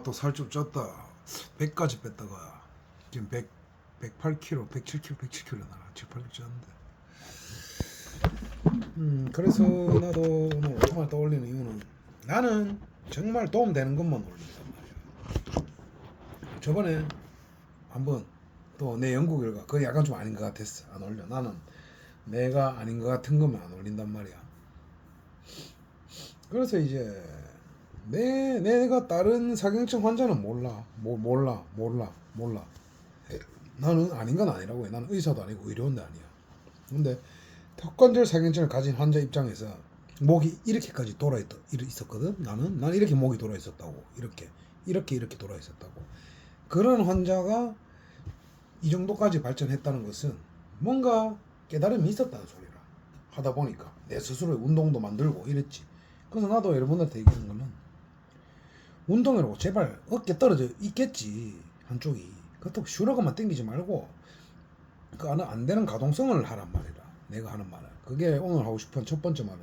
또 살 좀 쪘다. 100까지 뺐다가 지금 108kg, 107kg, 107kg 나가. 7, 8kg 쪘는데. 그래서 나도 오늘 5천만 떠올리는 이유는 나는 정말 도움되는 것만 올린단 말이야. 저번에 한번 또 내 연구 결과 그건 약간 좀 아닌 것 같았어. 안 올려. 나는 내가 아닌 것 같은 것만 안 올린단 말이야. 그래서 이제 내가 다른 사경증 환자는 몰라. 나는 아닌 건 아니라고 해. 나는 의사도 아니고 의료원도 아니야. 근데 턱관절 사경증을 가진 환자 입장에서 목이 이렇게까지 돌아 있었거든. 난 이렇게 목이 돌아 있었다고. 이렇게 돌아 있었다고. 그런 환자가 이 정도까지 발전했다는 것은 뭔가 깨달음이 있었다는 소리라. 하다 보니까 내 스스로의 운동도 만들고 이랬지. 그래서 나도 여러분한테 얘기하는 거는 운동이라고 제발 어깨 떨어져 있겠지. 한쪽이. 그렇다고 슈러그만 땡기지 말고 그 안 되는 가동성을 하란 말이라. 내가 하는 말은. 그게 오늘 하고 싶은 첫 번째 말은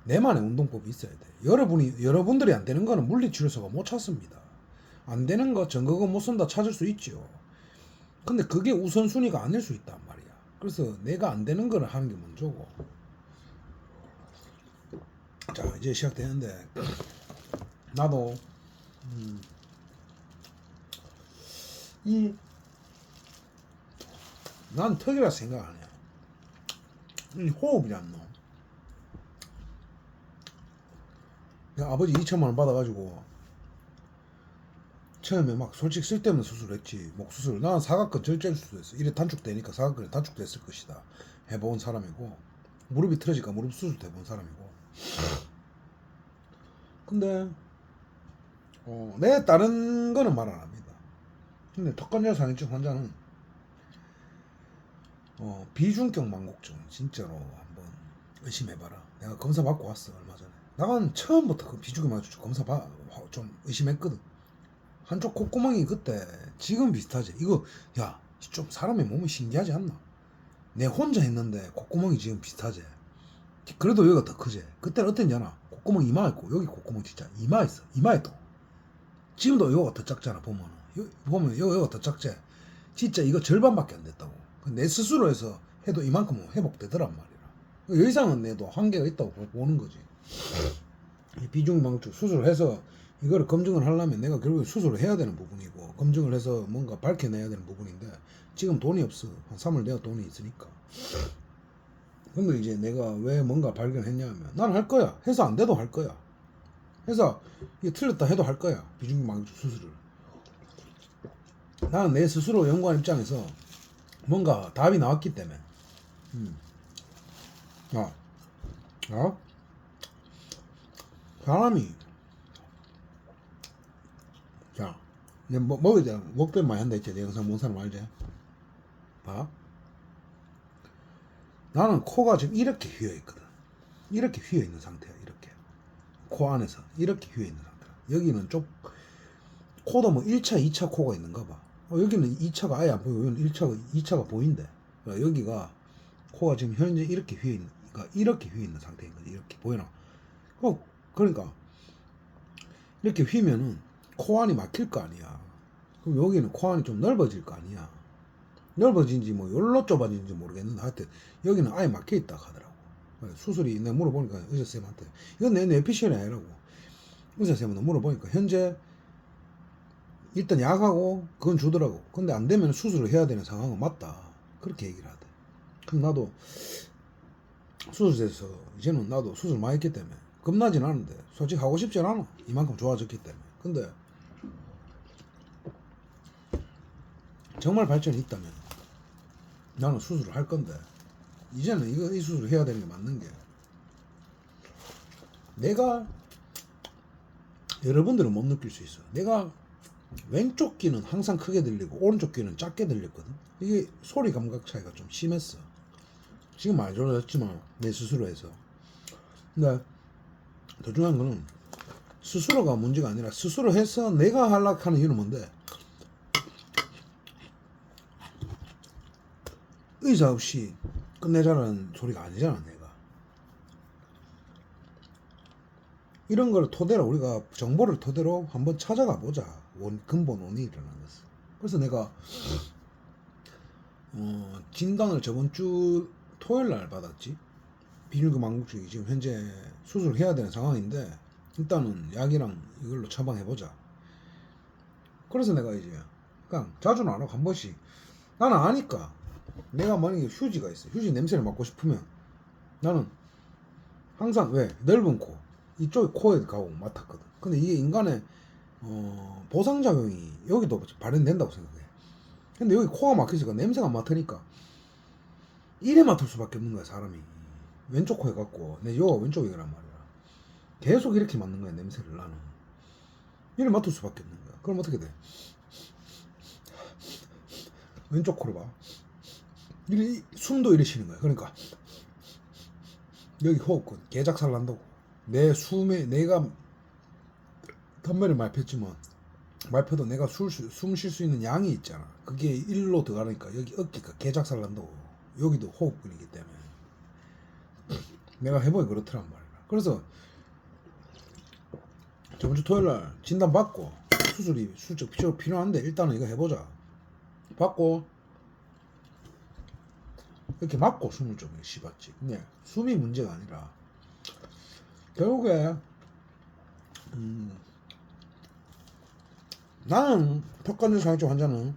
내만의 운동법이 있어야 돼. 여러분들이 안 되는 거는 물리치료소가 못 찾습니다. 안 되는 거 전거금 못 쓴다 찾을 수 있죠. 근데 그게 우선순위가 아닐 수 있단 말이야. 그래서 내가 안 되는 거를 하는 게 먼저고. 자, 이제 시작되는데 나도 난 턱이라 생각 안 해. 이 호흡이란 놈. 아버지 2천만 원 받아가지고 처음에 막 솔직히 쓸데없는 수술했지. 목 수술. 난 사각근 절제할 수도 했어. 이래 단축되니까 사각근이 단축됐을 것이다. 해본 사람이고 무릎이 틀어지니까 무릎 수술도 해본 사람이고. 근데 내 다른 거는 말 안 합니다. 근데 턱관절 상해증 환자는 비중격 망곡증 진짜로 한번 의심해봐라. 내가 검사 받고 왔어 얼마 전에. 나는 처음부터 그 비중격 망곡증 검사 좀 의심했거든. 한쪽 콧구멍이 그때 지금 비슷하지. 이거 야 좀 사람의 몸이 신기하지 않나? 내 혼자 했는데 콧구멍이 지금 비슷하지. 그래도 여기가 더 크지. 그때는 어땠냐 나 콧구멍 이마 있고 여기 콧구멍 진짜 이마 있어. 이마에 또 지금도 여기가 더 작잖아. 보면 여기가 더 작지. 진짜 이거 절반밖에 안 됐다고. 내 스스로 해서 해도 이만큼은 회복되더란 말이야. 여 이상은 내도 한계가 있다고 보는 거지. 비중망축 수술을 해서 이거를 검증을 하려면 내가 결국에 수술을 해야 되는 부분이고 검증을 해서 뭔가 밝혀내야 되는 부분인데 지금 돈이 없어. 한 3월 내가 돈이 있으니까. 근데 이제 내가 왜 뭔가 발견했냐면 나는 할 거야. 해서 안 돼도 할 거야. 해서 이게 틀렸다 해도 할 거야. 비중망축 수술을. 나는 내 스스로 연구한 입장에서 뭔가 답이 나왔기 때문에. 사람이 자, 내 먹을 때 목변 많이 한다 했지. 내 영상 본 사람 알지? 봐. 나는 코가 지금 이렇게 휘어 있거든. 이렇게 휘어 있는 상태야. 이렇게 코 안에서 이렇게 휘어 있는 상태야. 여기는 좀 코도 뭐 1차, 2차 코가 있는가 봐. 여기는 2차가 아예 안 보이고 여기는 1차가 2차가 보인대. 여기가 코가 지금 현재 이렇게 휘어 있는, 그러니까 이렇게 휘어 있는 상태인 거지. 이렇게 보이나? 그러니까 이렇게 휘면은 코 안이 막힐 거 아니야. 그럼 여기는 코 안이 좀 넓어질 거 아니야. 넓어진지 뭐 열로 좁아진지 모르겠는데 하여튼 여기는 아예 막혀 있다 하더라고. 수술이 내가 물어보니까 의사쌤한테 이건 내 뇌피셜이 아니라고. 의사쌤한테 물어보니까 현재 일단 약하고 그건 주더라고. 근데 안 되면 수술을 해야 되는 상황은 맞다. 그렇게 얘기를 하대. 그럼 나도 수술에서 이제는 나도 수술 많이 했기 때문에 겁나진 않은데 솔직히 하고 싶진 않아. 이만큼 좋아졌기 때문에. 근데 정말 발전이 있다면 나는 수술을 할 건데 이제는 이 수술을 해야 되는 게 맞는 게 내가 여러분들은 못 느낄 수 있어. 내가 왼쪽 귀는 항상 크게 들리고 오른쪽 귀는 작게 들렸거든. 이게 소리 감각 차이가 좀 심했어. 지금 많이 좋아졌지만 내 스스로 해서. 근데 더 중요한 거는 스스로가 문제가 아니라 스스로 해서 내가 하려고 하는 이유는 뭔데 의사 없이 끝내자라는 소리가 아니잖아. 내가 이런 걸 토대로 우리가 정보를 토대로 한번 찾아가 보자. 근본 원인이 일어난 것을. 그래서 내가 진단을 저번 주 토요일 날 받았지. 비뇨기 망곡증이 지금 현재 수술을 해야 되는 상황인데 일단은 약이랑 이걸로 처방해 보자. 그래서 내가 이제 그냥 자주는 안 하고 한 번씩, 나는 아니까, 내가 만약에 휴지가 있어, 휴지 냄새를 맡고 싶으면 나는 항상 왜 넓은 코 이쪽에 코에 가고 맡았거든. 근데 이게 인간의 보상작용이 여기도 발현된다고 생각해. 근데 여기 코가 막혀있으니까 냄새가 안 맡으니까 이래 맡을 수밖에 없는 거야. 사람이 왼쪽 코에 갖고, 내 요가 왼쪽이란 말이야. 계속 이렇게 맡는 거야 냄새를. 나는 이래 맡을 수밖에 없는 거야. 그럼 어떻게 돼? 왼쪽 코를 봐. 숨도 이래 쉬는 거야. 그러니까 여기 호흡권 개작살 난다고. 내 숨에, 내가 덤벨을 많이 폈지만 말펴도 내가 숨 쉴 수 있는 양이 있잖아. 그게 일로 들어가니까 여기 어깨가 개작살 난다고. 여기도 호흡근이기 때문에. 내가 해보니 그렇더란 말이야. 그래서 저번 주 토요일 날 진단 받고 수술이 수적 필요한데 일단은 이거 해보자 받고 이렇게 맞고 숨을 좀 쉬봤지. 근데 숨이 문제가 아니라 결국에 나는 턱관절 상해증 환자는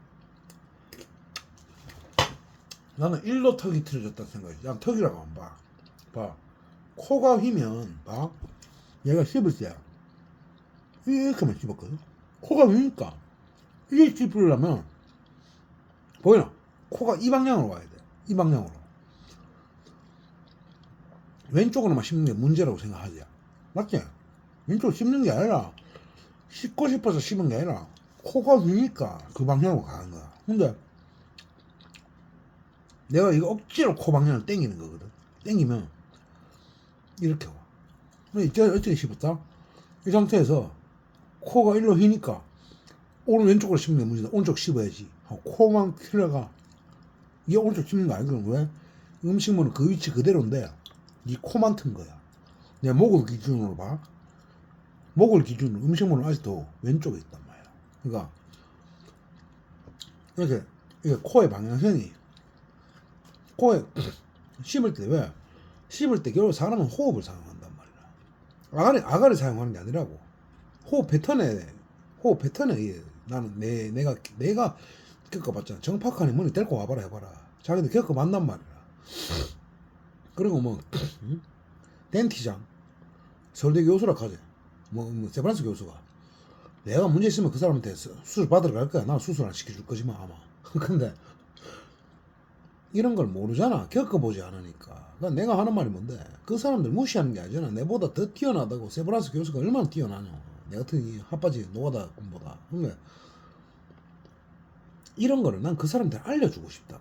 나는 일로 턱이 틀어졌다는 생각이지. 난 턱이라고 안 봐. 코가 휘면 봐. 얘가 씹을 때 이렇게만 씹었거든. 코가 휘니까 이게 씹으려면 보이나? 코가 이 방향으로 와야 돼. 이 방향으로. 왼쪽으로만 씹는 게 문제라고 생각하지. 맞지? 왼쪽으로 씹는 게 아니라 씹고 싶어서 씹은 게 아니라 코가 휘니까 그 방향으로 가는 거야. 근데 내가 이거 억지로 코 방향을 당기는 거거든. 당기면 이렇게 와. 근데 이때 어떻게 씹었다? 이 상태에서 코가 일로 휘니까 오른 왼쪽으로 씹는 게 문제다. 오른쪽 씹어야지. 코만 킬러가 이게 오른쪽 씹는 거 아니거든. 왜? 음식물은 그 위치 그대로인데 이 코만 튼 거야. 내 목을 기준으로 봐. 목을 기준으로 음식물은 아직도 왼쪽에 있단 말이야. 그러니까 이렇게 코의 방향성이 코에 씹을 때 왜? 씹을 때 결국 사람은 호흡을 사용한단 말이야. 아가를 사용하는 게 아니라고. 호흡 패턴에 의해 나는 내가 겪어봤잖아. 정팍하니 뭐니 데리고 와봐라 해봐라. 자기들 겪어봤단 말이야. 그리고 뭐 덴티장 서울대 교수라 하지. 뭐 세브란스 교수가 내가 문제 있으면 그 사람한테 수술 받으러 갈 거야. 나 수술 안 시켜줄 거지만 아마. 근데 이런 걸 모르잖아. 겪어보지 않으니까. 그러니까 내가 하는 말이 뭔데, 그 사람들 무시하는 게 아니잖아. 내보다 더 뛰어나다고. 세브란스 교수가 얼마나 뛰어나냐. 내 같은 이 핫바지 노가다 군보다. 그러니까 이런 거를 난 그 사람한테 알려주고 싶단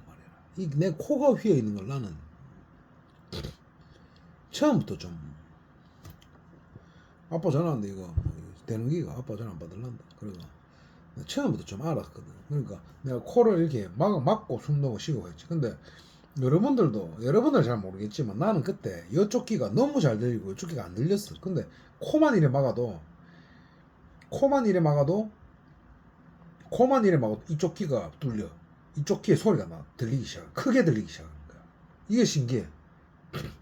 말이야. 내 코가 휘어 있는 걸 나는 처음부터 좀, 아빠 전화하는데 이거 되는 기가 아빠 전화 안 받을란다. 그리고 처음부터 좀 알았거든. 그러니까 내가 코를 이렇게 막고 숨 넣고 쉬고 했지. 근데 여러분들 잘 모르겠지만 나는 그때 이쪽 귀가 너무 잘 들리고 이쪽 귀가 안 들렸어. 근데 코만 이래 막아도 이쪽 귀가 뚫려. 이쪽 귀에 소리가 들리기 시작. 크게 들리기 시작하는 거야. 이게 신기해.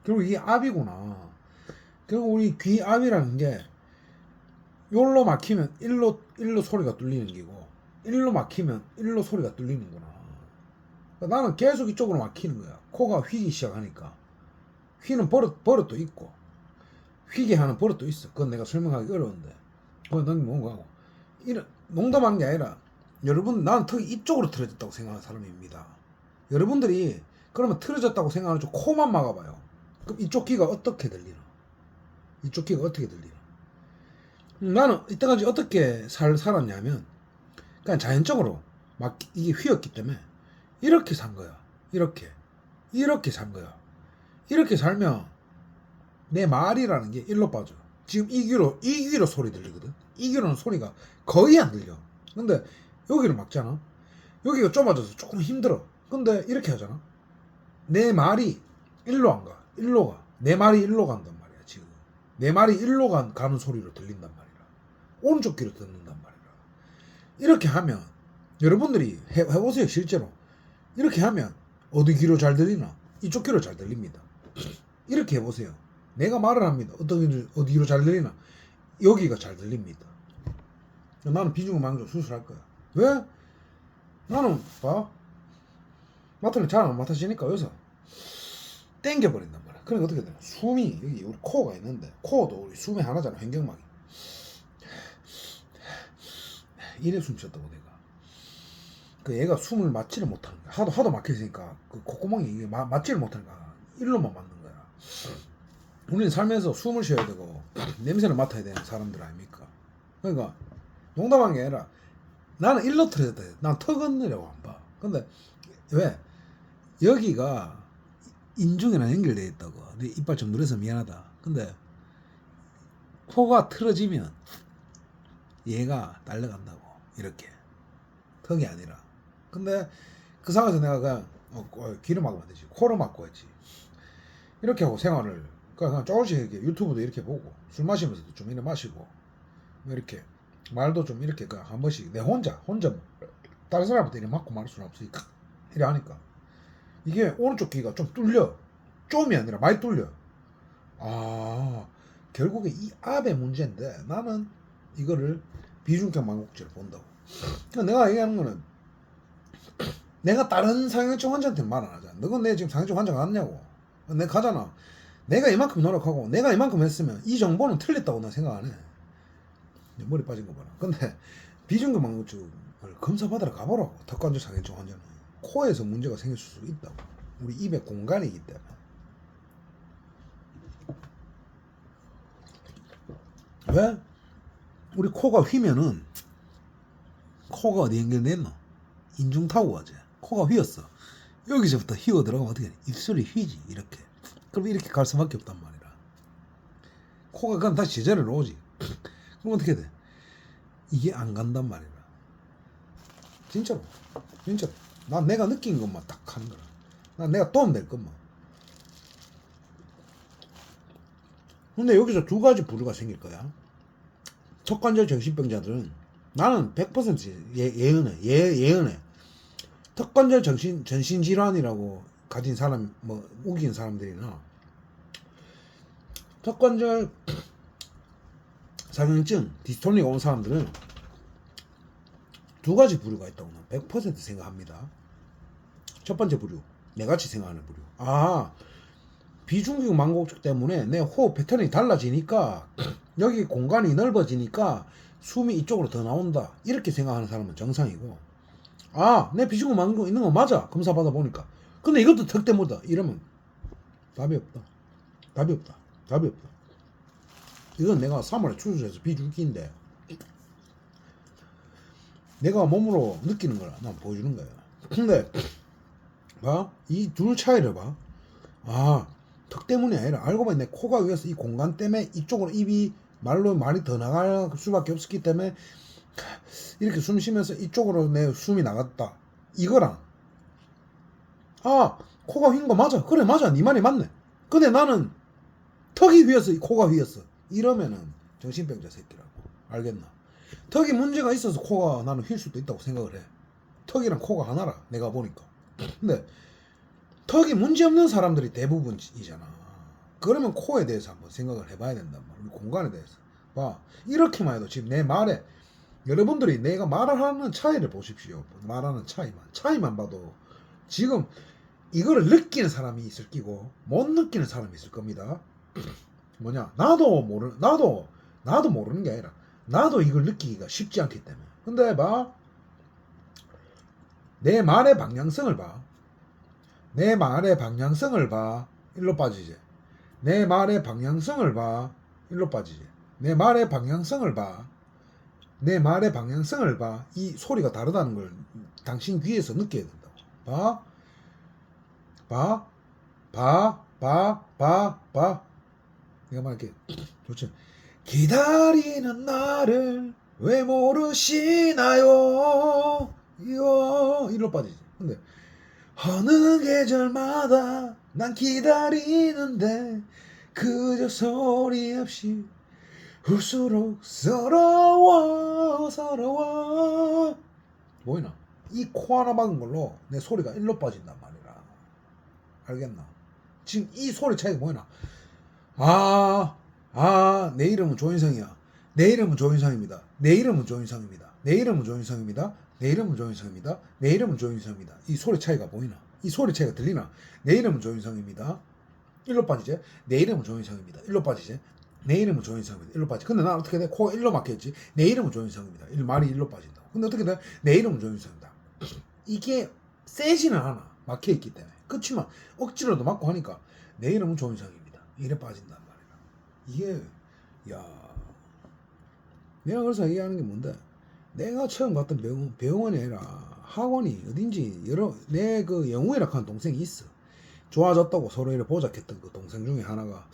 결국 이게 압이구나. 결국 우리 귀 압이라는 게 요로 막히면 일로 소리가 뚫리는 기고, 일로 막히면 일로 소리가 뚫리는구나. 그러니까 나는 계속 이쪽으로 막히는 거야. 코가 휘기 시작하니까. 휘는 버릇도 있고 휘게 하는 버릇도 있어. 그건 내가 설명하기 어려운데, 그건 난 뭔가 하고, 이런 농담한 게 아니라 나는 턱이 이쪽으로 틀어졌다고 생각하는 사람입니다. 여러분들이 그러면 틀어졌다고 생각하는 쪽 코만 막아봐요. 그럼 이쪽 귀가 어떻게 들리나? 나는 이때까지 어떻게 살았냐면 그냥 자연적으로 막 이게 휘었기 때문에 이렇게 산 거야. 이렇게 산 거야. 이렇게 살면 내 말이라는 게 일로 빠져. 지금 이 귀로 소리 들리거든. 이 귀로는 소리가 거의 안 들려. 근데 여기를 막잖아. 여기가 좁아져서 조금 힘들어. 근데 이렇게 하잖아. 내 말이 일로 안 가. 일로 가. 내 말이 일로 간단 말이야. 지금 내 말이 일로 가는 소리로 들린단 말이라. 오른쪽 귀로 듣는단 말이라. 이렇게 하면 여러분들이 해보세요. 실제로 이렇게 하면 어디 귀로 잘 들리나? 이쪽 귀로 잘 들립니다. 이렇게 해보세요. 내가 말을 합니다. 어디 귀로 잘 들리나? 여기가 잘 들립니다. 나는 비중음망조 수술할 거야. 왜? 나는 봐, 맡으면 잘 안 맡아지니까 여기서 땡겨버린단 말이야. 그러니까 어떻게 되나? 숨이 여기 우리 코가 있는데, 코도 우리 숨이 하나잖아. 횡격막이. 이래 숨 쉬었다고 내가. 그 얘가 숨을 맞지를 못하는 거야. 하도 막혀있으니까 그 콧구멍이 이게 맞지를 못하니까 일로만 맞는 거야. 우리는 살면서 숨을 쉬어야 되고 냄새를 맡아야 되는 사람들 아닙니까? 그러니까 농담한 게 아니라 나는 일로 틀어졌다. 난 턱은이라고 안 봐. 근데 왜? 여기가 인중이랑 연결되어 있다고. 네 이빨 좀 누래서 미안하다. 근데 코가 틀어지면 얘가 날려간다고. 이렇게 턱이 아니라. 근데 그 상황에서 내가 그냥 귀를 막으면 되지. 코를 막고 했지. 이렇게 하고 생활을 그냥 조금씩 이렇게 유튜브도 이렇게 보고 술 마시면서도 좀 이렇게 마시고 이렇게 말도 좀 이렇게 한 번씩 내 혼자 다른 사람한테 이렇게 맞고 말할 수는 없으니까 이래 하니까 이게 오른쪽 귀가 좀 뚫려. 좀이 아니라 많이 뚫려. 아, 결국에 이 압의 문제인데 나는 이거를 비중격 망곡제를 본다고. 그러니까 내가 얘기하는 거는 내가 다른 상해증 환자한테 말 안 하잖아. 너건 내 지금 상해증 환자가 왔냐고. 내가 가잖아. 내가 이만큼 노력하고 내가 이만큼 했으면 이 정보는 틀렸다고 나 생각 안 해. 머리 빠진 거 봐라. 근데 비중격 망곡증을 검사받으러 가보라고. 턱관절 상해증 환자는 코에서 문제가 생길 수 있다고. 우리 입에 공간이 있기 때문에. 왜? 우리 코가 휘면은 코가 어디 연결됐노? 인중 타고 가지. 코가 휘었어. 여기서부터 휘어 들어가면 어떻게 해? 입술이 휘지. 이렇게. 그럼 이렇게 갈 수밖에 없단 말이라. 코가 그럼 다시 제자리로 오지. 그럼 어떻게 돼? 이게 안 간단 말이라. 진짜로. 난 내가 느낀 것만 딱 하는 거라. 난 내가 도움될 것만. 근데 여기서 두 가지 부류가 생길 거야. 턱관절 정신병자들은 나는 100% 예언해. 턱관절 전신질환이라고 가진 사람, 우긴 사람들이나 턱관절 상해증, 디스토니가 온 사람들은 두 가지 부류가 있다고 난 100% 생각합니다. 첫 번째 부류, 내같이 생각하는 부류. 비중격 망곡증 때문에 내 호흡 패턴이 달라지니까 여기 공간이 넓어지니까 숨이 이쪽으로 더 나온다. 이렇게 생각하는 사람은 정상이고, 내 비중격 망곡증 있는 거 맞아. 검사 받아 보니까. 근데 이것도 턱 때문이다. 이러면 답이 없다. 이건 내가 3월에 추수해서 비줄기인데 내가 몸으로 느끼는 거라 난 보여주는 거야. 근데 이 둘 차이를 봐. 턱 때문이 아니라 알고 보니 내 코가 위에서 이 공간 때문에 이쪽으로 입이 말이 더 나갈 수밖에 없었기 때문에 이렇게 숨 쉬면서 이쪽으로 내 숨이 나갔다. 이거랑 코가 휜 거 맞아. 그래 맞아. 네 말이 맞네. 근데 나는 턱이 휘었어. 이 코가 휘었어. 이러면은 정신병자 새끼라고. 알겠나? 턱이 문제가 있어서 코가 나는 휠 수도 있다고 생각을 해. 턱이랑 코가 하나라. 내가 보니까. 근데 턱이 문제없는 사람들이 대부분이잖아. 그러면 코에 대해서 한번 생각을 해봐야 된단 말이야. 공간에 대해서. 이렇게만 해도 지금 내 말에 여러분들이 내가 말하는 차이를 보십시오. 말하는 차이만 봐도 지금 이거를 느끼는 사람이 있을 끼고 못 느끼는 사람이 있을 겁니다. 뭐냐? 나도 모르는 게 아니라 나도 이걸 느끼기가 쉽지 않기 때문에. 근데 내 말의 방향성을 봐. 일로 빠지지. 내 말의 방향성을 봐. 일로 빠지지. 내 말의 방향성을 봐. 이 소리가 다르다는 걸 당신 귀에서 느껴야 된다고. 내가 말할게. 좋지. 기다리는 나를 왜 모르시나요? 일로 빠지지. 근데 어느 계절마다 난 기다리는데 그저 소리 없이 울수록 서러워 보이나? 이 코 하나 막은 걸로 내 소리가 일로 빠진단 말이라. 알겠나? 지금 이 소리 차이가 보이나? 내 이름은 조인성이야. 내 이름은 조인성입니다. 내 이름은 조인성입니다. 내 이름은 조인성입니다. 내 이름은 조인성입니다. 내 이름은 조인성입니다. 이 소리 차이가 보이나? 이 소리 차이가 들리나? 내 이름은 조인성입니다. 일로 빠지지? 내 이름은 조인성입니다. 일로 빠지지? 내 이름은 조인성입니다. 일로 빠지. 근데 난 어떻게 돼? 코가 일로 막혔지? 내 이름은 조인성입니다. 말이 일로 빠진다. 근데 어떻게 돼? 내 이름은 조인성입니다. 이게 세지는 않아. 막혀있기 때문에. 그렇지만 억지로도 막고 하니까 내 이름은 조인성입니다. 이래 빠진단 말이야. 이게 야 내가 그래서 얘기하는 게 뭔데, 내가 처음 갔던 병원이 아니라 학원이 어딘지 여러 내 그 영우이라 하는 동생이 있어. 좋아졌다고 서로 이렇게 보자했던 그 동생 중에 하나가,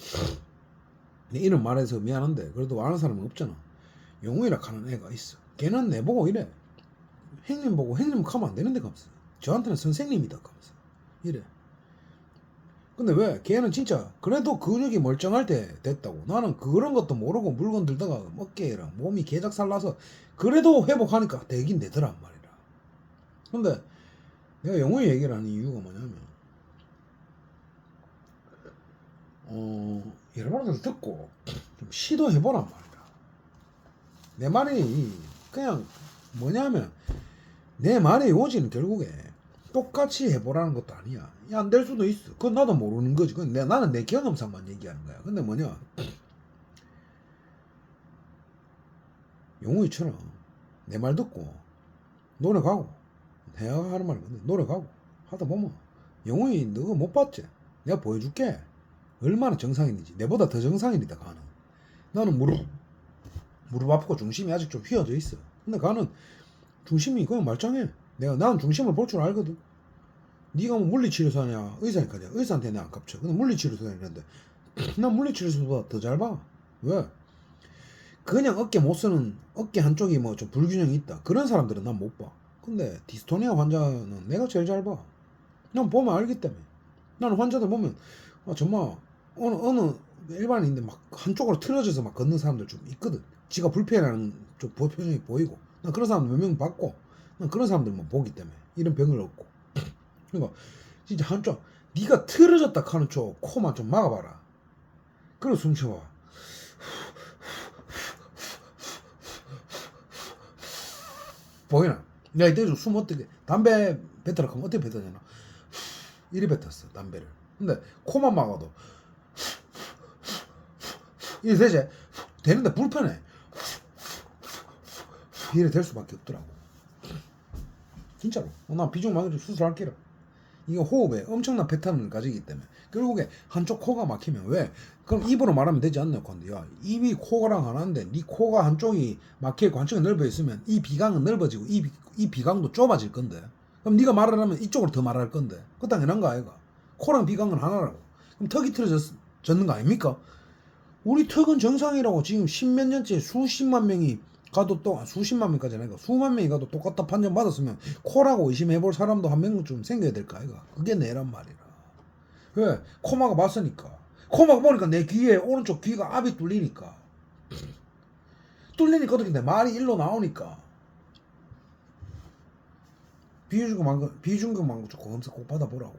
내 이름 말해서 미안한데 그래도 아는 사람은 없잖아. 영우이라 하는 애가 있어. 걔는 내보고 이래. 형님 보고 형님 가면 안 되는데 가면서, 저한테는 선생님이다 가면서 이래. 근데 왜 걔는 진짜 그래도 근육이 멀쩡할 때 됐다고. 나는 그런 것도 모르고 물건 들다가 어깨랑 몸이 개작살 나서 그래도 회복하니까 되긴 되더란 말이라. 근데 내가 영우이 얘기를 하는 이유가 뭐냐면, 여러분들 듣고 좀 시도해보란 말이야. 내 말이 그냥 뭐냐면, 내 말의 요지는 결국에 똑같이 해보라는 것도 아니야. 안 될 수도 있어. 그건 나도 모르는 거지. 나는 내 경험상만 얘기하는 거야. 근데 뭐냐, 영우이처럼 내 말 듣고 노력하고, 내가 하는 말이 뭔데, 노력하고 하다 보면, 영우이 너가 못 봤지? 내가 보여줄게. 얼마나 정상인인지. 내보다 더 정상인이다 가는. 나는 무릎 아프고 중심이 아직 좀 휘어져 있어. 근데 가는 중심이 그냥 말짱해. 나는 중심을 볼 줄 알거든. 네가 뭐 물리치료소 하냐 의사니까. 의사한테 내가 안 깝쳐. 근데 물리치료소 다니는데 난 물리치료소보다 더 잘 봐. 왜? 그냥 어깨 못 쓰는, 어깨 한쪽이 뭐 좀 불균형이 있다, 그런 사람들은 난 못 봐. 근데 디스토니아 환자는 내가 제일 잘 봐. 난 보면 알기 때문에. 나는 환자들 보면 정말 어느 일반인인데 막 한쪽으로 틀어져서 막 걷는 사람들 좀 있거든. 지가 불편해하는 좀 표정이 보이고. 난 그런 사람 몇 명 봤고, 난 그런 사람들만 보기 때문에 이런 병을 얻고. 그러니까 진짜 한쪽 네가 틀어졌다 하는 쪽 코만 좀 막아봐라. 그리고 숨 쉬어봐. 보이나? 내가 이때 좀 숨 어떻게, 담배 뱉으라 하면 어떻게 뱉어야 이리 뱉었어 담배를. 근데 코만 막아도 이래 되지? 되는데 불편해. 이래 될 수밖에 없더라고. 진짜로. 나 비중막이도 수술할게라. 이거 호흡에 엄청난 패턴을 가지기 때문에 결국에 한쪽 코가 막히면, 왜? 그럼 입으로 말하면 되지 않나? 근데 야, 입이 코랑 하나인데 네 코가 한쪽이 막혀있고 한쪽이 넓어 있으면 이 비강은 넓어지고 이 비강도 좁아질 건데, 그럼 네가 말을 하면 이쪽으로 더 말할 건데, 그 당연한 거 아이가? 코랑 비강은 하나라고. 그럼 턱이 틀어졌는 거 아닙니까? 우리 턱은 정상이라고. 지금 십몇 년째 수십만 명이 가도, 또 수십만 명까지 아니고 수만 명이 가도 똑같다 판정 받았으면 코라고 의심해볼 사람도 한 명쯤 생겨야 될 거 아이가? 그게 내란 말이라. 왜? 코마가 봤으니까. 코마가 보니까 내 귀에, 오른쪽 귀가 압이 뚫리니까 어떻게 돼? 말이 일로 나오니까. 비중금만 검사 꼭 받아보라고.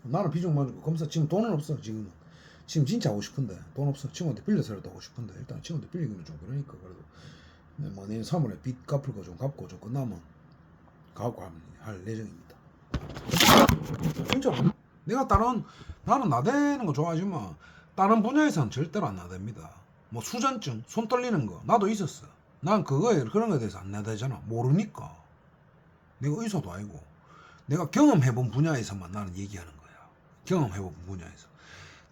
나는 비중금만 검사 지금 돈은 없어. 지금 진짜 하고 싶은데 돈 없어. 친구한테 빌려서라도 하고 싶은데, 일단 친구한테 빌리기는 좀 그러니까. 그래도 뭐 내일 3월에 빚 갚을 거 좀 갚고 좀 끝나면 가고 할 예정입니다. 진짜 내가 나는 나대는 거 좋아하지만 다른 분야에서는 절대로 안 나댑니다. 뭐 수전증, 손 떨리는 거 나도 있었어. 난 그런 거에 대해서 안 나대잖아. 모르니까. 내가 의사도 아니고 내가 경험해본 분야에서만 나는 얘기하는 거야. 경험해본 분야에서.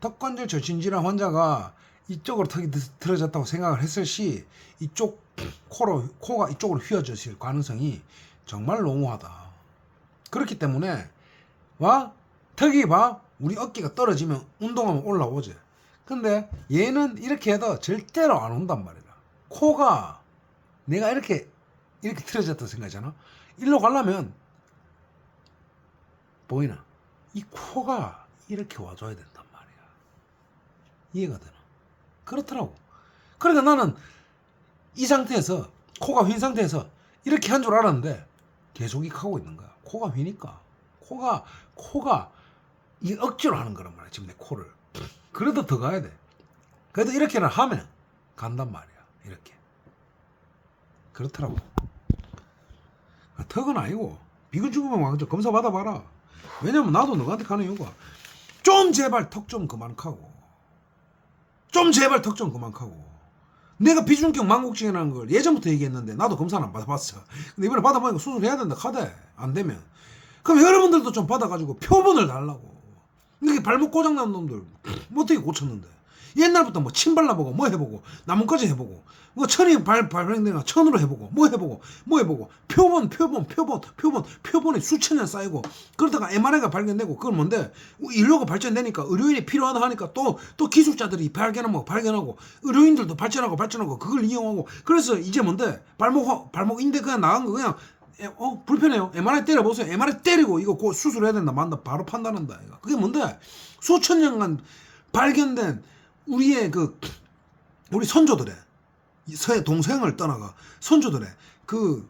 턱관절 절친질환 환자가 이쪽으로 턱이 틀어졌다고 생각을 했을 시 이쪽 코가 이쪽으로 휘어졌을 가능성이 정말 농후하다. 그렇기 때문에 턱이 우리 어깨가 떨어지면 운동하면 올라오지. 근데 얘는 이렇게 해도 절대로 안 온단 말이야. 코가 내가 이렇게 틀어졌다고 생각하잖아. 일로 가려면 보이나? 이 코가 이렇게 와줘야 된단 말이야. 이해가 되나? 그렇더라고. 그러니까 나는 이 상태에서 코가 휜 상태에서 이렇게 한 줄 알았는데 계속 익하고 있는 거야. 코가 휘니까 코가 이 억지로 하는 거란 말이야. 지금 내 코를. 그래도 더 가야 돼. 그래도 이렇게는 하면 간단 말이야. 이렇게. 그렇더라고. 턱은 아니고 비근 죽으면 왕좀 검사 받아봐라. 왜냐면 나도 너한테 가는 이유가 좀 제발 턱 좀 그만 카고 좀 제발 턱 좀 그만 카고 내가 비중격 망곡증이라는 걸 예전부터 얘기했는데 나도 검사는 안 받아봤어. 근데 이번에 받아보니까 수술해야 된다 카대. 안 되면 그럼 여러분들도 좀 받아가지고 표본을 달라고. 이게 발목 고장난 놈들 뭐 어떻게 고쳤는데 옛날부터 뭐 침 발라보고 뭐 해보고 나뭇가지 해보고 뭐 천이 발병되나 천으로 해보고 뭐 해보고 표본이 수천 년 쌓이고 그러다가 MRI가 발견되고 그건 뭔데 인류가 발전되니까 의료인이 필요하다 하니까 또 기술자들이 발견하고 의료인들도 발전하고 그걸 이용하고 그래서 이제 뭔데 발목 인대 그냥 나간 거 그냥 불편해요. MRI 때려보세요. MRI 때리고 이거 곧 수술해야 된다 만다 바로 판단한다. 그게 뭔데 수천 년간 발견된 우리의 우리 선조들의 서해 동서양을 떠나가 선조들의 그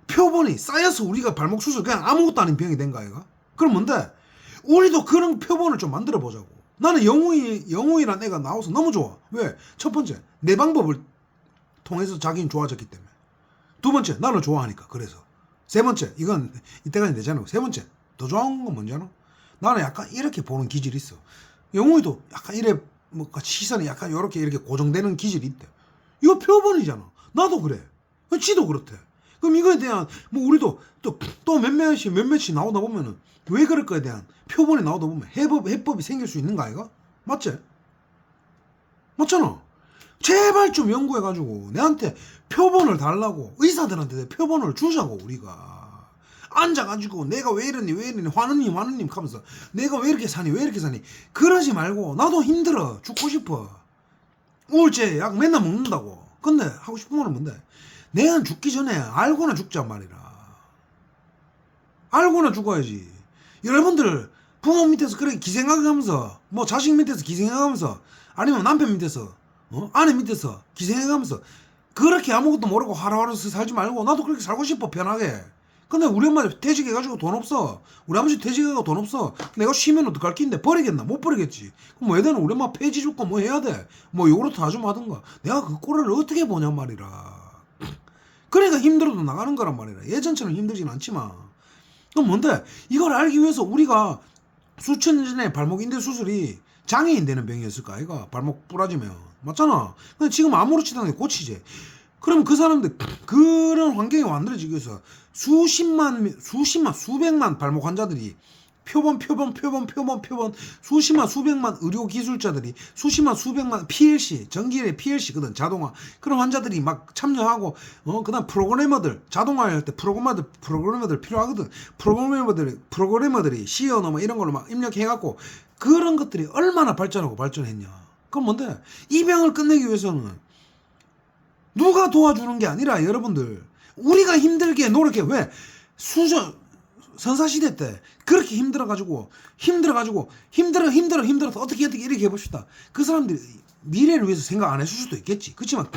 표본이 쌓여서 우리가 발목 수술 그냥 아무것도 아닌 병이 된 거야. 그럼 뭔데 우리도 그런 표본을 좀 만들어 보자고. 나는 영웅이란 애가 나와서 너무 좋아. 왜? 첫 번째 내 방법을 통해서 자기는 좋아졌기 때문에. 두 번째 나를 좋아하니까. 그래서 세 번째 이건 이때까지 내잖아. 세 번째 더 좋아하는 건 뭔지 알아? 나는 약간 이렇게 보는 기질이 있어. 영웅이도 약간 이래 뭐 시선이 약간 이렇게 고정되는 기질이 있대. 이거 표본이잖아. 나도 그래. 지도 그렇대. 그럼 이거에 대한 뭐 우리도 또 몇몇이 나오다 보면은 왜 그럴까에 대한 표본이 나오다 보면 해법이 생길 수 있는 거 아이가? 맞지? 맞잖아. 제발 좀 연구해가지고 내한테 표본을 달라고 의사들한테 표본을 주자고. 우리가 앉아가지고 내가 왜 이러니 화느님 하면서 내가 왜 이렇게 사니 그러지 말고. 나도 힘들어 죽고 싶어. 우울제 약 맨날 먹는다고. 근데 하고 싶은 거는 뭔데 내가 죽기 전에 알고나 죽자 말이라. 알고나 죽어야지. 여러분들 부모 밑에서 그렇게 기생하면서 뭐 자식 밑에서 기생하면서 아니면 남편 밑에서 아내 밑에서 기생해가면서 그렇게 아무것도 모르고 하루하루 살지 말고. 나도 그렇게 살고 싶어 편하게. 근데 우리 엄마 퇴직해가지고 돈 없어. 우리 아버지 퇴직해가지고 돈 없어. 내가 쉬면 어떡할 낀데 버리겠나? 못 버리겠지. 그럼 뭐 애들은 우리 엄마 폐지 줄거 뭐 해야 돼? 뭐 요거로 다 좀 하든가. 내가 그 꼴을 어떻게 보냔 말이라. 그러니까 힘들어도 나가는 거란 말이라. 예전처럼 힘들진 않지만. 그럼 뭔데 이걸 알기 위해서 우리가 수천 년 전에 발목 인대 수술이 장애인 되는 병이었을까 아이가? 발목 부러지면 맞잖아. 근데 지금 아무렇지도 않게 고치지. 그럼 그 사람들 그런 환경이 만들어지기 위해서 수백만 발목 환자들이 표본 수십만 수백만 의료 기술자들이 수백만 PLC 전기의 PLC거든. 자동화 그런 환자들이 막 참여하고 그다음 프로그래머들 자동화할 때 프로그래머들 필요하거든. 프로그래머들이 C언어 뭐 이런 걸로 막 입력해갖고 그런 것들이 얼마나 발전했냐. 그럼 뭔데 이 병을 끝내기 위해서는 누가 도와주는 게 아니라 여러분들 우리가 힘들게 노력해. 왜? 선사시대 때 그렇게 힘들어서 어떻게 이렇게 해봅시다. 그 사람들이 미래를 위해서 생각 안 했을 수도 있겠지. 그렇지만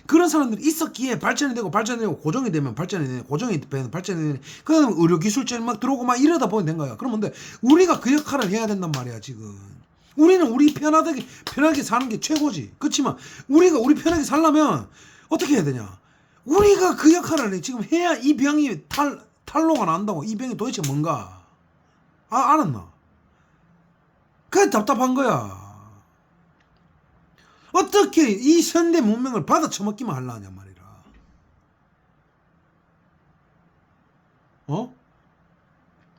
그런 사람들이 있었기에 발전이 되고 고정이 되면 고정이 되면 발전이 되면 그 다음에 의료기술자는 막 들어오고 막 이러다 보면 된 거야. 그러면 근데 우리가 그 역할을 해야 된단 말이야. 지금 우리는 우리 편하게 사는 게 최고지. 그렇지만 우리가 우리 편하게 살려면 어떻게 해야 되냐? 우리가 그 역할을 지금 해야 이 병이 탈로가 난다고. 이 병이 도대체 뭔가 알았나? 그게 답답한 거야. 어떻게 이 현대 문명을 받아 처먹기만 하려냐 말이라.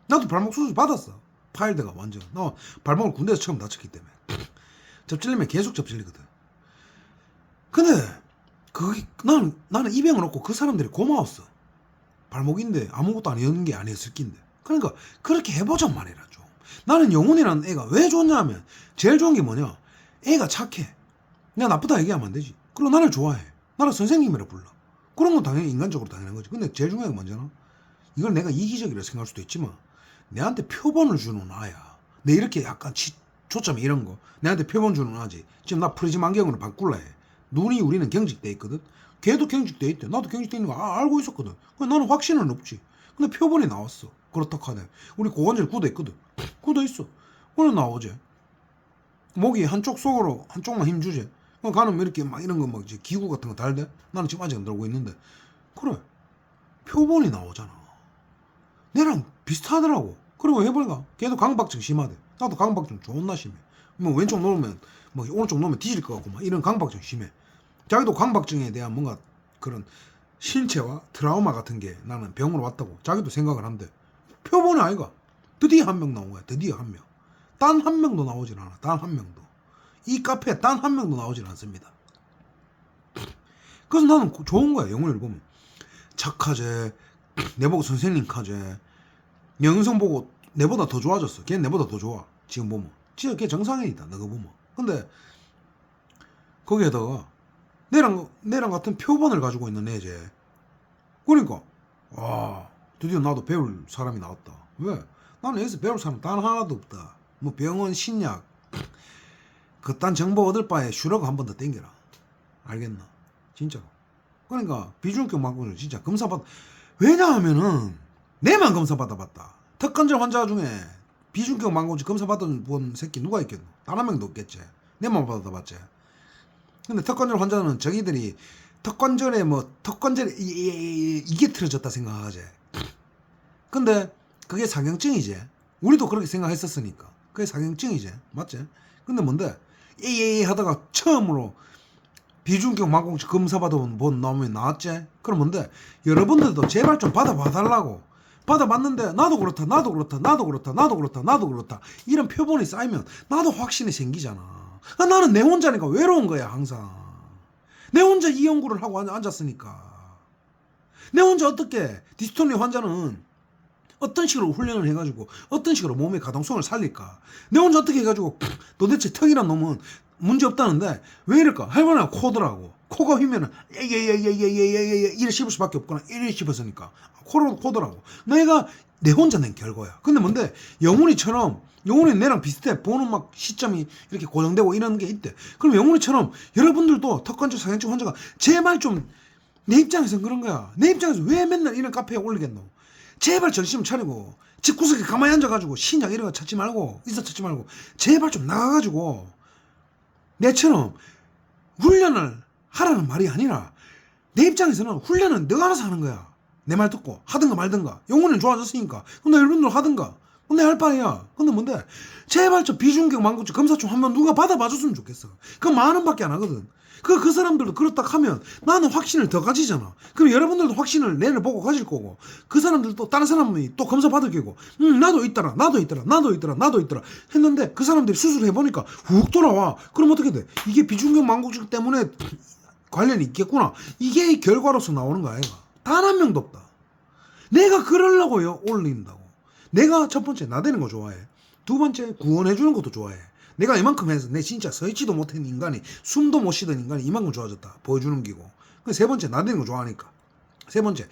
나도 발목 수술 받았어. 파일드가 완전. 나 발목을 군대에서 처음 다쳤기 때문에 접질리면 계속 접질리거든. 근데 나는 이 병을 얻고 그 사람들이 고마웠어. 발목인데 아무것도 아니었을 낀데. 그러니까 그렇게 해보자 말이라 좀. 나는 영훈이라는 애가 왜 좋냐면 제일 좋은 게 뭐냐? 애가 착해. 내가 나쁘다 얘기하면 안 되지. 그리고 나를 좋아해. 나를 선생님이라 불러. 그런 건 당연히 인간적으로 당연한 거지. 근데 제일 중요한 게 뭔지나? 이걸 내가 이기적이라 생각할 수도 있지만 내한테 표본을 주는 아야. 내 이렇게 약간 초점이 이런 거. 내한테 표본 주는 하지. 지금 나 프리즘 안경으로 바꿀라 해. 눈이 우리는 경직돼 있거든. 걔도 경직돼 있대. 나도 경직돼 있는 거 알고 있었거든. 나는 확신은 없지. 근데 표본이 나왔어. 그렇다 하네. 우리 고관절 굳어 있거든. 굳어 있어. 그래 나오지. 목이 한쪽 속으로 한쪽만 힘 주지. 가는 이렇게 막 이런 거 막 기구 같은 거 달대. 나는 지금 아직 안 들고 있는데. 그래. 표본이 나오잖아. 내랑 비슷하더라고. 그리고 해보니까 걔도 강박증 심하대. 나도 강박증 존나 심해. 뭐 왼쪽 놓으면 뭐 오른쪽 놓으면 뒤질 것 같고 막 이런 강박증 심해. 자기도 강박증에 대한 뭔가 그런 신체와 트라우마 같은 게 나는 병으로 왔다고 자기도 생각을 한대. 표본이 아이가. 드디어 한 명 나온 거야. 드디어 한 명. 단 한 명도 나오질 않아. 단 한 명도. 이 카페에 단 한 명도 나오질 않습니다. 그래서 나는 좋은 거야. 영훈이를 보면. 착하제. 내보고 선생님 카제. 영상 보고 내보다 더 좋아졌어. 걔는 내보다 더 좋아. 지금 보면. 진짜 걔 정상인이다. 내가 보면. 근데 거기에다가 내랑 같은 표본을 가지고 있는 애제. 그러니까 와 드디어 나도 배울 사람이 나왔다. 왜? 나는 여기서 배울 사람 단 하나도 없다. 뭐 병원 신약 그딴 정보 얻을 바에 슈러그 한 번 더 땡겨라. 알겠나? 진짜로. 그러니까 비중격 망고는 진짜 검사받. 왜냐하면은 내만 검사받아봤다. 턱관절 환자 중에 비중격 망고지 검사받은 본 새끼 누가 있겠노? 단 한 명도 없겠지. 내만 받아봤지. 근데 턱관절 환자는 저기들이 턱관절에 뭐 턱관절에 이게 틀어졌다 생각하지. 근데 그게 사경증이지. 우리도 그렇게 생각했었으니까. 그게 사경증이지. 맞지? 근데 뭔데? 하다가 처음으로 비중격 망고지 검사받아본 놈이 나왔지? 그럼 뭔데? 여러분들도 제발 좀 받아봐달라고. 받아봤는데 나도 그렇다 나도 그렇다 나도 그렇다 나도 그렇다 나도 그렇다 이런 표본이 쌓이면 나도 확신이 생기잖아. 나는 내 혼자니까 외로운 거야 항상. 내 혼자 이 연구를 하고 앉았으니까. 내 혼자 어떻게 디스토니 환자는 어떤 식으로 훈련을 해가지고 어떤 식으로 몸의 가동성을 살릴까. 내 혼자 어떻게 해가지고 도대체 턱이란 놈은 문제없다는데 왜 이럴까. 할머니가 코더라고. 코가 휘면은 이래 씹을 수밖에 없구나. 이래 씹었으니까 코로 코더라고. 내가 내 혼자 낸 결과야. 근데 뭔데 영훈이처럼 영훈이 내랑 비슷해. 보는 막 시점이 이렇게 고정되고 이런 게 있대. 그럼 영훈이처럼 여러분들도 턱관절 사경증 환자가 제발 좀 내 입장에서는 그런 거야. 내 입장에서 왜 맨날 이런 카페에 올리겠노. 제발 정신 차리고 집구석에 가만히 앉아가지고 신약 이런 거 찾지 말고 있어 찾지 말고 제발 좀 나가가지고 내처럼 훈련을 하라는 말이 아니라 내 입장에서는 훈련은 너가 알아서 하는 거야. 내 말 듣고 하든가 말든가. 영혼은 좋아졌으니까. 근데 여러분들 하든가. 근데 할 바에야. 근데 뭔데? 제발 저 비중격 망고증 검사 좀 한번 누가 받아봐줬으면 좋겠어. 그거 10,000원밖에 안 하거든. 그 사람들도 그렇다 하면 나는 확신을 더 가지잖아. 그럼 여러분들도 확신을 내를 보고 가질 거고 그 사람들도 다른 사람이 또 검사 받을 거고 나도 있더라 나도 있더라 나도 있더라 나도 있더라 했는데 그 사람들이 수술해보니까 훅 돌아와. 그럼 어떻게 돼? 이게 비중격 망고증 때문에 관련이 있겠구나. 이게 결과로서 나오는 거 아이가. 단 한 명도 없다. 내가 그러려고 올린다고. 내가 첫 번째 나대는 거 좋아해. 두 번째 구원해주는 것도 좋아해. 내가 이만큼 해서 내 진짜 서있지도 못한 인간이 숨도 못 쉬던 인간이 이만큼 좋아졌다. 보여주는 기고. 세 번째 나대는 거 좋아하니까. 세 번째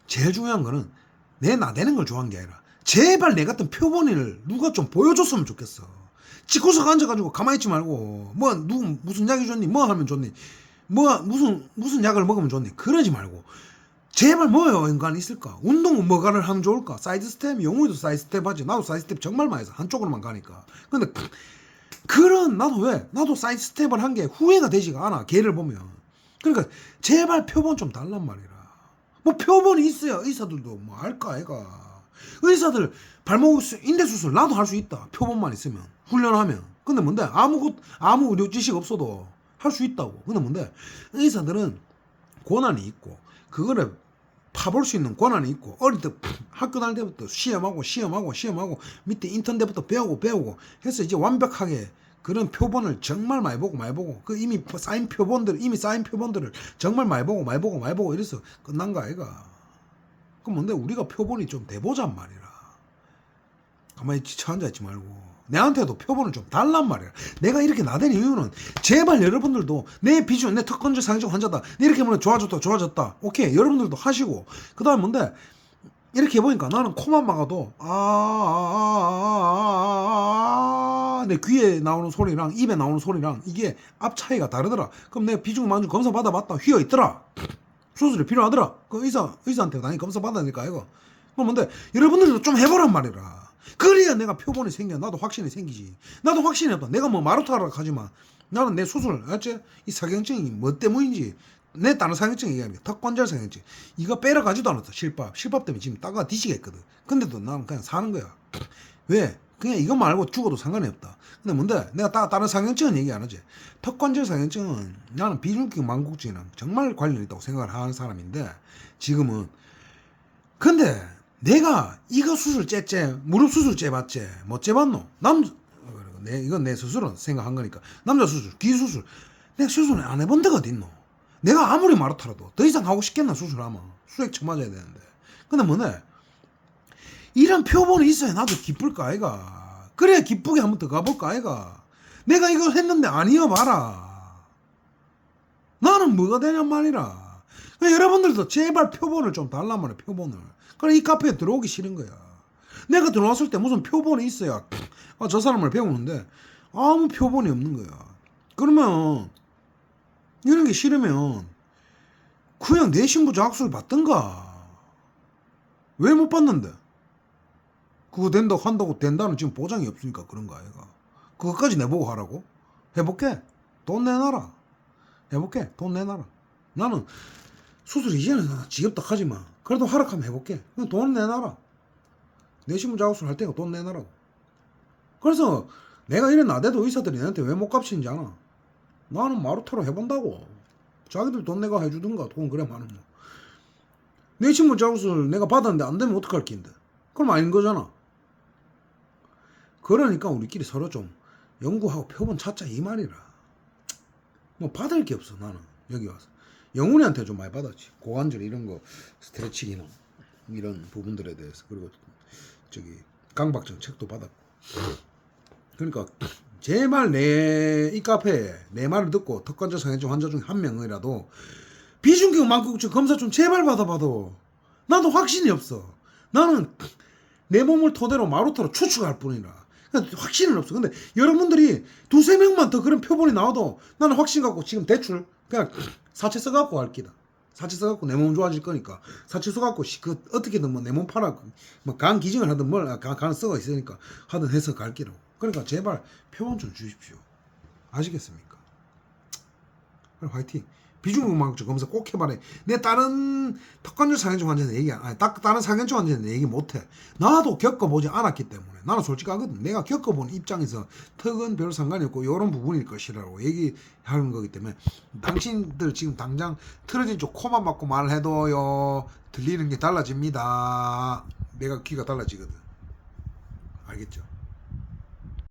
제일 중요한 거는 내 나대는 걸 좋아하는 게 아니라 제발 내 같은 표본을 누가 좀 보여줬으면 좋겠어. 집구석 앉아가지고 가만히 있지 말고 뭐 누구 무슨 약이 좋니 뭐 하면 좋니 뭐 무슨 약을 먹으면 좋니 그러지 말고 제발 뭐요 인간 있을까. 운동은 뭐가를 하면 좋을까. 사이드 스텝. 영웅이도 사이드 스텝 하지. 나도 사이드 스텝 정말 많이 해서 한쪽으로만 가니까. 근데 그런 나도 사이드 스텝을 한 게 후회가 되지가 않아. 걔를 보면. 그러니까 제발 표본 좀 달란 말이라. 뭐 표본이 있어야 의사들도 뭐 알까 애가. 의사들 발목 인대 수술 나도 할 수 있다. 표본만 있으면 훈련하면. 근데 뭔데 아무 의료 지식 없어도 할 수 있다고. 근데 뭔데 의사들은 권한이 있고 그거를 파볼 수 있는 권한이 있고 어릴 때 학교 다닐 때부터 시험하고 밑에 인턴 때부터 배우고 해서 이제 완벽하게 그런 표본을 정말 많이 보고 그 이미 쌓인 표본들을 정말 많이 보고 이래서 끝난 거 아이가. 그럼 뭔데 우리가 표본이 좀 돼보잔 말이라. 가만히 지쳐 앉아있지 말고 내한테도 표본을 좀 달란 말이야. 내가 이렇게 나댄 이유는 제발 여러분들도 내 비주얼 내 턱관절 사경증 환자다 이렇게 하면 좋아졌다 오케이 여러분들도 하시고 그 다음에 뭔데 이렇게 해보니까 나는 코만 막아도 내 귀에 나오는 소리랑 입에 나오는 소리랑 이게 앞 차이가 다르더라. 그럼 내가 비중망중 검사 받아봤다. 휘어 있더라. 수술이 필요하더라. 그 의사한테 당연히 검사 받아야 될까 이거. 그럼 근데 여러분들도 좀 해보란 말이라. 그래야 내가 표본이 생겨. 나도 확신이 생기지. 나도 확신이 없다. 내가 뭐 마루타라 하지만 나는 내 수술, 알지? 이 사경증이 뭐 때문인지, 내 다른 사경증 얘기합니다. 턱관절 사경증. 이거 빼러 가지도 않았어. 실밥 때문에 지금 따가 뒤지겠거든. 근데도 나는 그냥 사는 거야. 왜? 그냥 이거 말고 죽어도 상관이 없다. 근데 뭔데? 내가 다른 사경증은 얘기 안 하지. 턱관절 사경증은 나는 비중격 망국증이랑 정말 관련이 있다고 생각을 하는 사람인데, 지금은. 근데 내가 이거 수술 째째, 무릎 수술 째봤지? 뭐 째봤노? 이건 내 스스로 생각한 거니까. 남자 수술, 귀 수술. 내가 수술을 안 해본 데가 어딨노? 내가 아무리 마루타라도 더 이상 하고 싶겠나, 수술하면. 수액 쳐맞아야 되는데. 근데 뭐네? 이런 표본이 있어야 나도 기쁠까, 아이가. 그래야 기쁘게 한번 더 가볼까, 아이가. 내가 이걸 했는데 아니여 봐라. 나는 뭐가 되냔 말이라. 여러분들도 제발 표본을 좀 달란 말이야, 표본을. 그래, 이 카페에 들어오기 싫은 거야. 내가 들어왔을 때 무슨 표본이 있어야 저 사람을 배우는데 아무 표본이 없는 거야. 그러면 이런 게 싫으면 그냥 내 신부 자학술 받든가. 왜 못 받는데? 그거 한다고 된다는 지금 보장이 없으니까 그런 거 아이가. 그것까지 내보고 하라고? 해볼게. 돈 내놔라. 해볼게. 돈 내놔라. 나는 수술 이전에 지겹다 하지만 그래도 하락하면 해볼게. 그냥 돈 내놔라. 내 신분 자국술 할 때가 돈 내놔라고. 그래서 내가 이래 나대도 의사들이 내한테 왜 못 갚치는지 아나? 나는 마루타로 해본다고. 자기들 돈 내가 해주든가. 돈 그래 많으면. 내 신분 자국술 내가 받았는데 안 되면 어떡할 낀데? 그럼 아닌 거잖아. 그러니까 우리끼리 서로 좀 연구하고 표본 찾자 이 말이라. 뭐 받을 게 없어 나는 여기 와서. 영훈이한테 좀 많이 받았지. 고관절 이런 거 스트레칭이나 이런 부분들에 대해서. 그리고 강박증 책도 받았고. 그러니까 제발 이 카페에 내 말을 듣고 턱관절 상해증 환자 중에 한 명이라도 비중격 망국증 검사 좀 제발 받아봐도. 나도 확신이 없어. 나는 내 몸을 토대로 마루타로 추측할 뿐이라. 확신은 없어. 근데 여러분들이 두세 명만 더 그런 표본이 나와도 나는 확신 갖고 지금 대출 그냥 사채 써갖고 할 기다. 사채 써갖고 내 몸 좋아질 거니까 사채 써갖고 어떻게든 뭐 내 몸 팔아 뭐 간 기증을 하든 간 쓰가 있으니까 하든 해서 갈 기라고. 그러니까 제발 표본 좀 주십시오. 아시겠습니까? 그래, 화이팅. 비중망국증 검사 꼭 해봐라. 내 다른 턱관절 상해증 환자는 다른 상해증 환자는 얘기 못해. 나도 겪어보지 않았기 때문에. 나는 솔직하거든. 내가 겪어본 입장에서 턱은 별 상관이 없고 이런 부분일 것이라고 얘기하는 거기 때문에 당신들 지금 당장 틀어진 쪽 코만 막고 말해도요 들리는 게 달라집니다. 내가 귀가 달라지거든. 알겠죠?